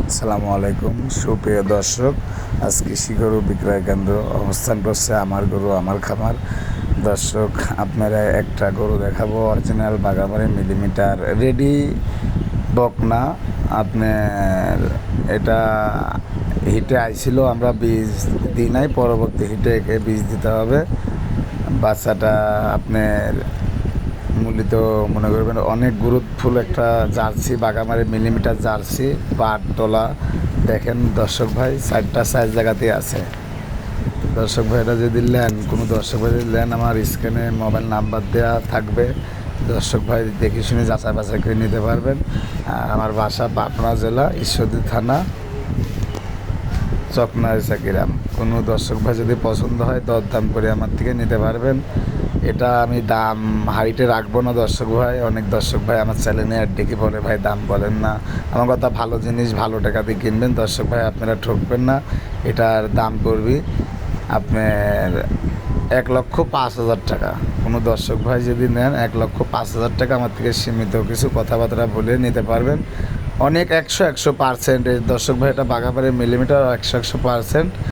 আসসালামু আলাইকুম সুপ্রিয় দর্শক। আজ কৃষি গরু বিক্রয় কেন্দ্র অবস্থান করছে আমার গরু আমার খামার। দর্শক, আপনারা একটা গরু দেখাবো, অরিজিনাল বাগাবাড়ি মিলিমিটার রেডি বকনা। আপনার এটা হিটে আইছিল, আমরা বীজ দিই নাই, পরবর্তী হিটে একে বীজ দিতে হবে। বাচ্চাটা আপনার মূলত মনে করবেন অনেক গুরুত্বপূর্ণ একটা জার্সি, বাগামারি মিলিমিটার জার্সি, পাট তোলা। দেখেন দর্শক ভাই, 4টা সাইজ জায়গাতেই আছে। দর্শক ভাইরা যদি নেন, কোনো দর্শক ভাই যদি নেন, আমার স্ক্রিনে মোবাইল নাম্বার দেওয়া থাকবে। দর্শক ভাই দেখে শুনে যাচাই বাছাই করে নিতে পারবেন। আর আমার বাসা পাবনা জেলা ঈশ্বরদী থানা চকনারিচা গ্রাম। কোনো দর্শক ভাই যদি পছন্দ হয় দরদাম করে আমার থেকে নিতে পারবেন। এটা আমি দাম হাইটে রাখবো না দর্শক ভাই। অনেক দর্শক ভাই আমার চ্যানেলে অ্যাড ডেকে বলে, ভাই দাম বলেন না। আমার কথা, ভালো জিনিস ভালো টাকা দিয়ে কিনবেন দর্শক ভাই, আপনারা ঠকবেন না। এটার দাম করবি আপনার 1,05,000 টাকা। কোনো দর্শক ভাই যদি নেন 1,05,000 টাকা আমার থেকে সীমিত কিছু কথাবার্তা বলে নিতে পারবেন। অনেক 100% দর্শক ভাই, এটা বাঘাবাড়ির মিলিমিটার 100%